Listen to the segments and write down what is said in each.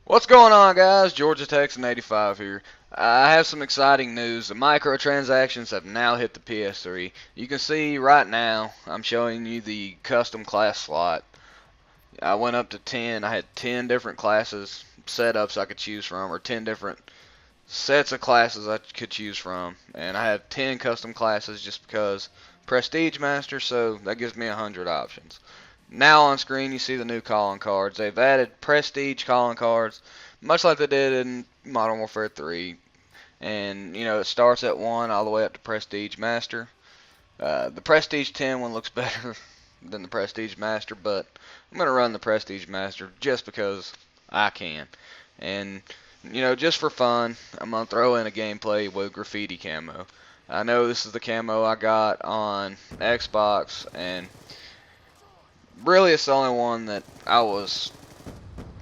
What's going on, guys? Georgia Texan 85 here. I have some exciting news. The microtransactions have now hit the PS3. You can see right now I'm showing you the custom class slot. I went up to 10. I had 10 different classes setups I could choose from, or 10 different sets of classes I could choose from. And I have 10 custom classes just because Prestige Master, so that gives me 100 options. Now on screen you see the new calling cards. They've added Prestige calling cards, much like they did in Modern Warfare 3. And, it starts at 1 all the way up to Prestige Master. The Prestige 10 one looks better than the Prestige Master, but I'm going to run the Prestige Master just because I can. And, just for fun, I'm going to throw in a gameplay with Graffiti Camo. I know this is the camo I got on Xbox, and really it's the only one that I was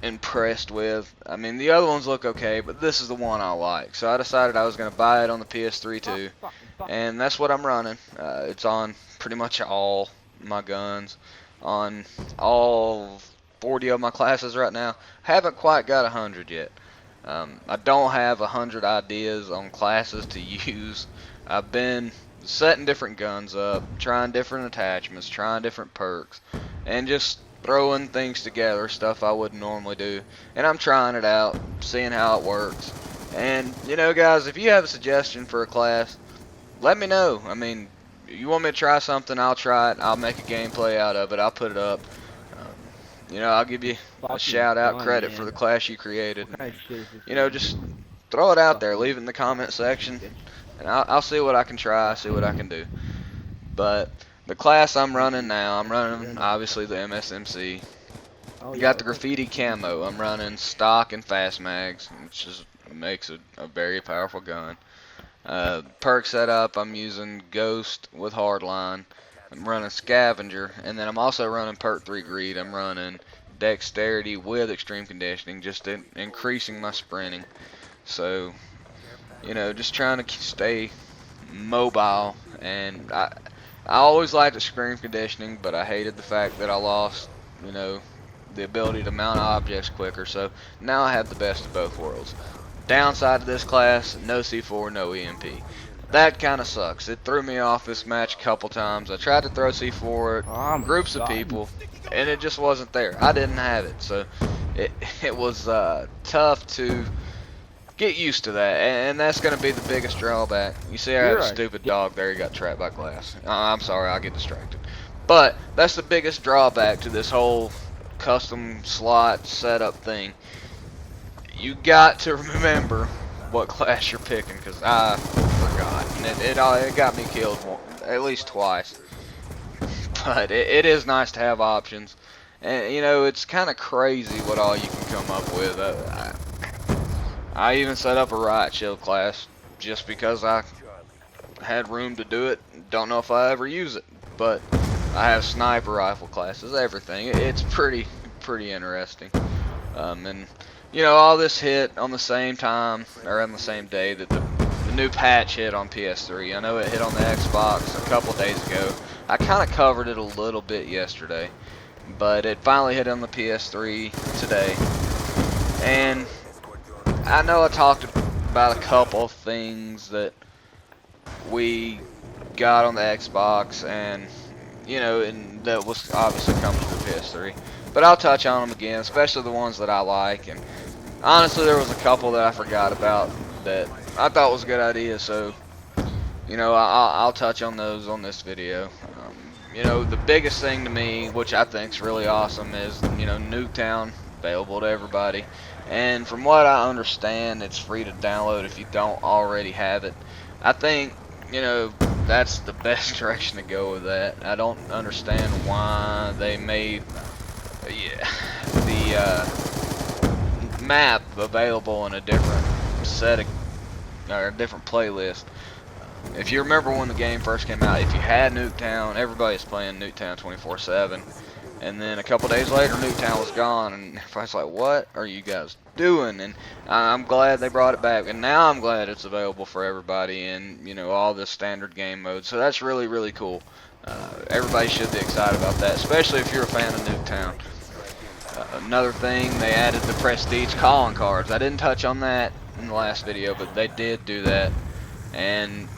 impressed with. I mean, the other ones look okay, but this is the one I like. So I decided I was going to buy it on the PS3 too, and that's what I'm running. It's on pretty much all my guns, on all 40 of my classes right now. Haven't quite got 100 yet. I don't have 100 ideas on classes to use. I've been setting different guns up, trying different attachments, trying different perks, and just throwing things together, stuff I wouldn't normally do. And I'm trying it out, seeing how it works. And, guys, if you have a suggestion for a class, let me know. I mean, you want me to try something, I'll try it. I'll make a gameplay out of it. I'll put it up. I'll give you a shout out credit for the class you created. Just throw it out there. Leave it in the comment section. And I'll see what I can try, see what I can do. But the class I'm running now, I'm running obviously the MSMC. Got the Graffiti Camo. I'm running stock and fast mags, which makes a very powerful gun. Perk setup, I'm using Ghost with Hardline. I'm running Scavenger, and then I'm also running Perk 3 Greed. I'm running Dexterity with Extreme Conditioning, just increasing my sprinting. So, just trying to stay mobile. And I always liked Extreme Conditioning, but I hated the fact that I lost, the ability to mount objects quicker. So now I have the best of both worlds. Downside to this class, no C4, no EMP. That kind of sucks. It threw me off this match a couple times. I tried to throw C4 at groups of people, and it just wasn't there. I didn't have it, so it was tough to get used to that, and that's going to be the biggest drawback. You see, I have a stupid dog there. He got trapped by glass. I'm sorry, I get distracted. But that's the biggest drawback to this whole custom slot setup thing. You got to remember what class you're picking, because I forgot, and it got me killed at least twice. But it is nice to have options, and it's kind of crazy what all you can come up with. I even set up a riot shield class just because I had room to do it. Don't know if I ever use it, but I have sniper rifle classes, everything. It's pretty interesting. And all this hit on the same time, or on the same day that the new patch hit on PS3. I know it hit on the Xbox a couple days ago. I kind of covered it a little bit yesterday, but it finally hit on the PS3 today. And I know I talked about a couple of things that we got on the Xbox, and and that was obviously coming to the PS3. But I'll touch on them again, especially the ones that I like. And honestly, there was a couple that I forgot about that I thought was a good idea. So, I'll touch on those on this video. The biggest thing to me, which I think is really awesome, is Nuketown available to everybody. And from what I understand, it's free to download if you don't already have it. I think, that's the best direction to go with that. I don't understand why they made the map available in a different setting, or a different playlist. If you remember when the game first came out, if you had Nuketown, everybody's playing Nuketown 24/7. And then a couple days later, Nuketown was gone, and everybody's like, what are you guys doing? And I'm glad they brought it back, and now I'm glad it's available for everybody in, all the standard game modes. So that's really cool. Everybody should be excited about that, especially if you're a fan of Nuketown. Another thing, they added the prestige calling cards. I didn't touch on that in the last video, but they did do that. And,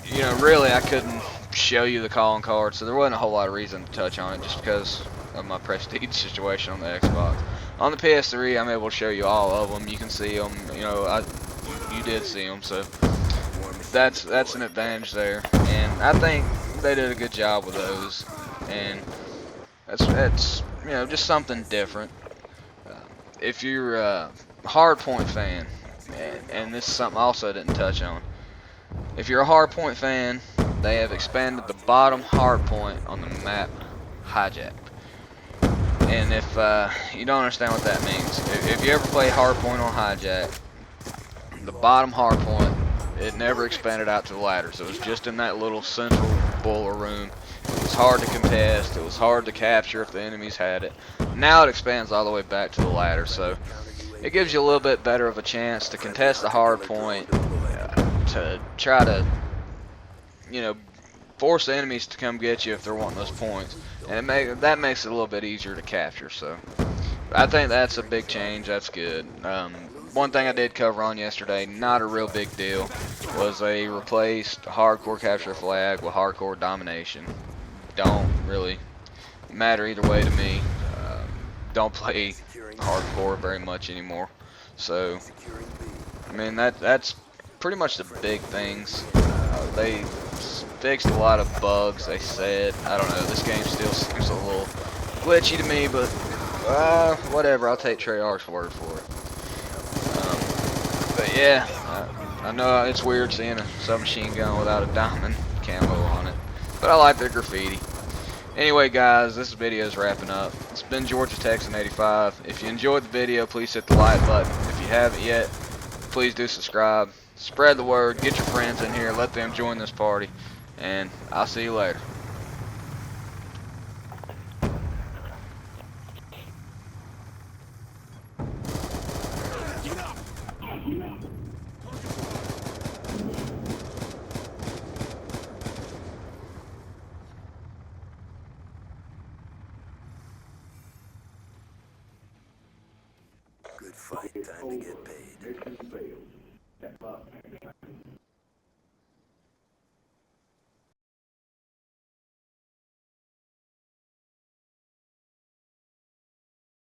you know, really I couldn't show you the calling cards, so there wasn't a whole lot of reason to touch on it just because of my prestige situation on the Xbox. On the PS3, I'm able to show you all of them. You can see them, you know, you did see them, so that's an advantage there. And I think they did a good job with those. And that's you know, just something different. Uh, if you're a hardpoint fan, and this is something also I didn't touch on. If you're a hardpoint fan, they have expanded the bottom hardpoint on the map hijack. And if you don't understand what that means, if you ever play hardpoint on hijack, the bottom hardpoint, it never expanded out to the ladder, so it was just in that little central boiler room. It was hard to contest, it was hard to capture if the enemies had it. Now it expands all the way back to the ladder, so it gives you a little bit better of a chance to contest the hard point, to try to, you know, force the enemies to come get you if they're wanting those points, and that makes it a little bit easier to capture. So I think that's a big change. That's good. One thing I did cover on yesterday, not a real big deal, was they replaced hardcore capture flag with hardcore domination. Don't really matter either way to me. Don't play hardcore very much anymore. So I mean that's pretty much the big things. They fixed a lot of bugs, they said. I don't know, this game still seems a little glitchy to me, but whatever, I'll take Treyarch's word for it. But yeah, I know it's weird seeing a submachine gun without a diamond camo on it, but I like their graffiti. Anyway guys, this video is wrapping up. It's been Georgia Texan 85. If you enjoyed the video, please hit the like button. If you haven't yet, please do subscribe. Spread the word, get your friends in here, let them join this party, and I'll see you later. Good fight, time to get paid.